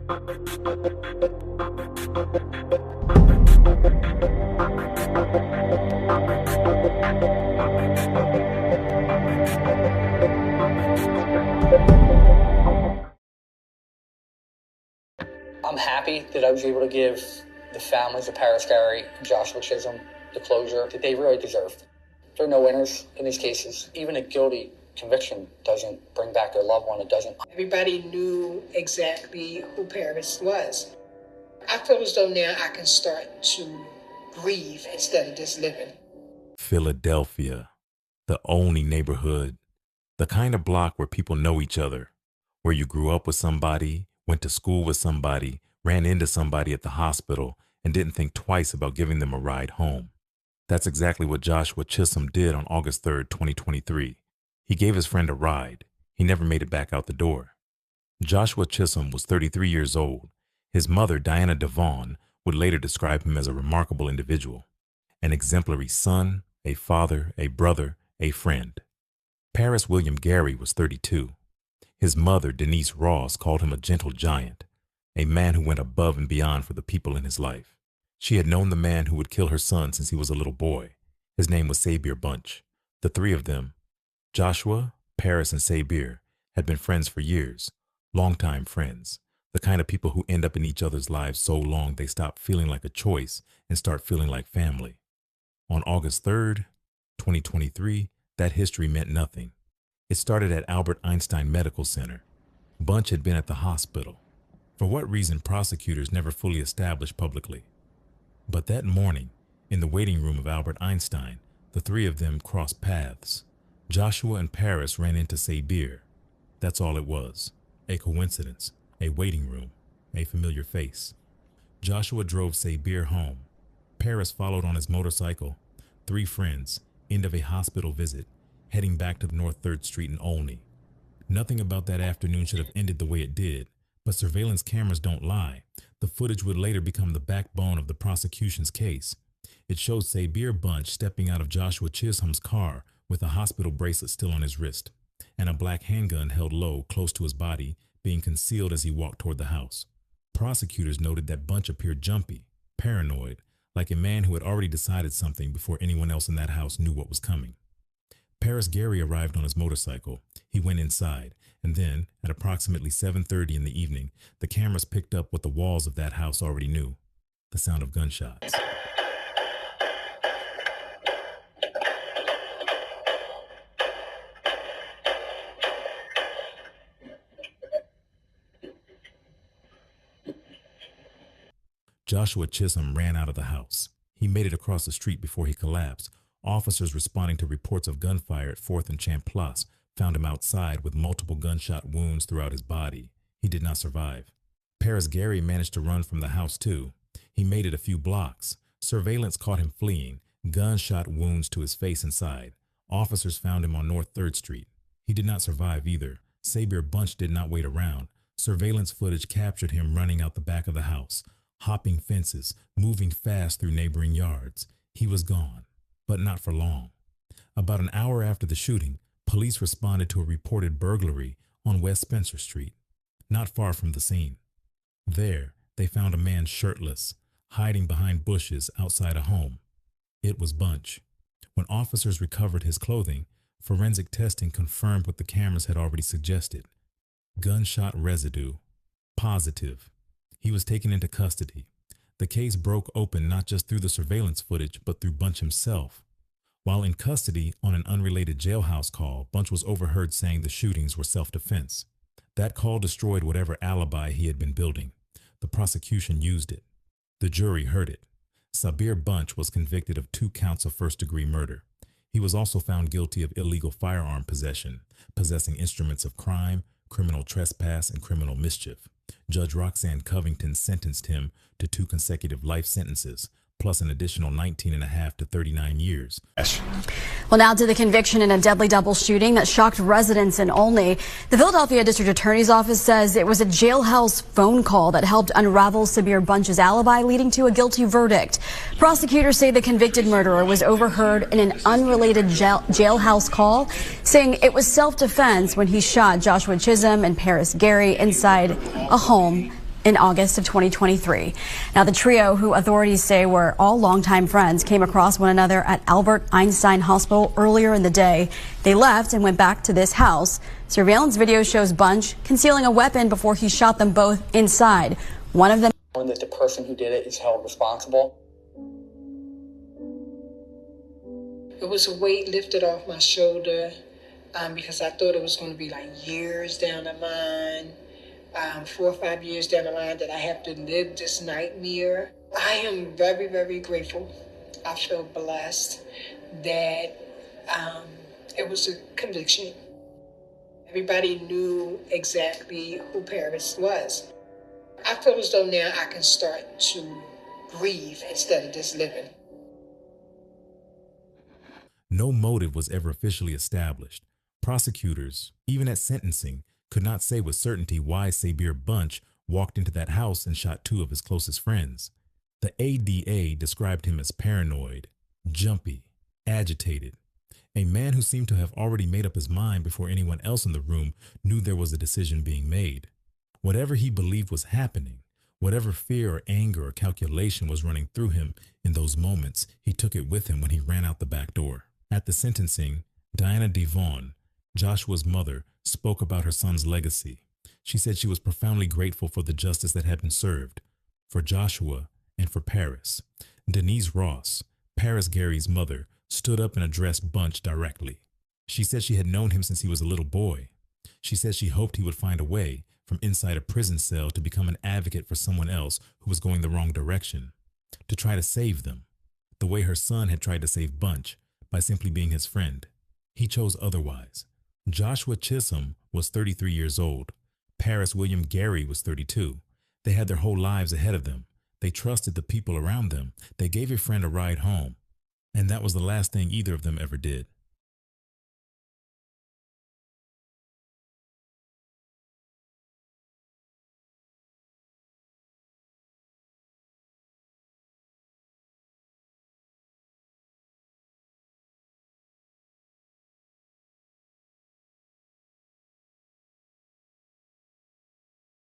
I'm happy that I was able to give the families of Paris Gary and Joshua Chisholm the closure that they really deserved. There are no winners in these cases. Even a guilty conviction doesn't bring back their loved one. It doesn't. Everybody knew exactly who Paris was. I feel as though now I can start to breathe instead of just living. Philadelphia, the only neighborhood, the kind of block where people know each other, where you grew up with somebody, went to school with somebody, ran into somebody at the hospital, and didn't think twice about giving them a ride home. That's exactly what Joshua Chisholm did on August 3rd, 2023. He gave his friend a ride. He never made it back out the door. Joshua Chisholm was 33 years old. His mother, Diana Devon, would later describe him as a remarkable individual, an exemplary son, a father, a brother, a friend. Paris William Gary was 32. His mother, Denise Ross, called him a gentle giant, a man who went above and beyond for the people in his life. She had known the man who would kill her son since he was a little boy. His name was Sabir Bunch. The three of them, Joshua, Paris, and Sabir, had been friends for years, longtime friends, the kind of people who end up in each other's lives so long they stop feeling like a choice and start feeling like family. On August 3rd, 2023, that history meant nothing. It started at Albert Einstein Medical Center. Bunch had been at the hospital. For what reason, prosecutors never fully established publicly. But that morning, in the waiting room of Albert Einstein, the three of them crossed paths. Joshua and Paris ran into Sabir. That's all it was. A coincidence, a waiting room, a familiar face. Joshua drove Sabir home. Paris followed on his motorcycle. Three friends, end of a hospital visit, heading back to North 3rd Street in Olney. Nothing about that afternoon should have ended the way it did, but surveillance cameras don't lie. The footage would later become the backbone of the prosecution's case. It showed Sabir Bunch stepping out of Joshua Chisholm's car with a hospital bracelet still on his wrist, and a black handgun held low close to his body, being concealed as he walked toward the house. Prosecutors noted that Bunch appeared jumpy, paranoid, like a man who had already decided something before anyone else in that house knew what was coming. Paris Gary arrived on his motorcycle. He went inside, and then, at approximately 7:30 in the evening, the cameras picked up what the walls of that house already knew: the sound of gunshots. Joshua Chisholm ran out of the house. He made it across the street before he collapsed. Officers responding to reports of gunfire at 4th and Champlain found him outside with multiple gunshot wounds throughout his body. He did not survive. Paris Gary managed to run from the house too. He made it a few blocks. Surveillance caught him fleeing, gunshot wounds to his face and side. Officers found him on North 3rd Street. He did not survive either. Sabir Bunch did not wait around. Surveillance footage captured him running out the back of the house, hopping fences, moving fast through neighboring yards. He was gone, but not for long. About an hour after the shooting, police responded to a reported burglary on West Spencer Street, not far from the scene. There, they found a man shirtless, hiding behind bushes outside a home. It was Bunch. When officers recovered his clothing, forensic testing confirmed what the cameras had already suggested: gunshot residue, positive. He was taken into custody. The case broke open not just through the surveillance footage, but through Bunch himself. While in custody on an unrelated jailhouse call, Bunch was overheard saying the shootings were self-defense. That call destroyed whatever alibi he had been building. The prosecution used it. The jury heard it. Sabir Bunch was convicted of 2 counts of first-degree murder. He was also found guilty of illegal firearm possession, possessing instruments of crime, criminal trespass, and criminal mischief. Judge Roxanne Covington sentenced him to 2 consecutive life sentences, plus an additional 19.5 to 39 years. Well, now to the conviction in a deadly double shooting that shocked residents in Olney. The Philadelphia District Attorney's Office says it was a jailhouse phone call that helped unravel Sabir Bunch's alibi, leading to a guilty verdict. Prosecutors say the convicted murderer was overheard in an unrelated jailhouse call, saying it was self-defense when he shot Joshua Chisholm and Paris Gary inside a home in August of 2023. Now, the trio, who authorities say were all longtime friends, came across one another at Albert Einstein Hospital earlier in the day. They left and went back to this house. Surveillance video shows Bunch concealing a weapon before he shot them both inside. One of them, that the person who did it is held responsible. It was a weight lifted off my shoulder because I thought it was going to be like years down the line. 4 or 5 years down the line that I have to live this nightmare. I am very, very grateful. I feel blessed that it was a conviction. Everybody knew exactly who Paris was. I feel as though now I can start to breathe instead of just living. No motive was ever officially established. Prosecutors, even at sentencing, could not say with certainty why Sabir Bunch walked into that house and shot 2 of his closest friends. The ADA described him as paranoid, jumpy, agitated, a man who seemed to have already made up his mind before anyone else in the room knew there was a decision being made. Whatever he believed was happening, whatever fear or anger or calculation was running through him in those moments, he took it with him when he ran out the back door. At the sentencing, Diana Devon, Joshua's mother, spoke about her son's legacy. She said she was profoundly grateful for the justice that had been served, for Joshua and for Paris. Denise Ross, Paris Gary's mother, stood up and addressed Bunch directly. She said she had known him since he was a little boy. She said she hoped he would find a way from inside a prison cell to become an advocate for someone else who was going the wrong direction, to try to save them, the way her son had tried to save Bunch by simply being his friend. He chose otherwise. Joshua Chisholm was 33 years old. Paris William Gary was 32. They had their whole lives ahead of them. They trusted the people around them. They gave a friend a ride home. And that was the last thing either of them ever did.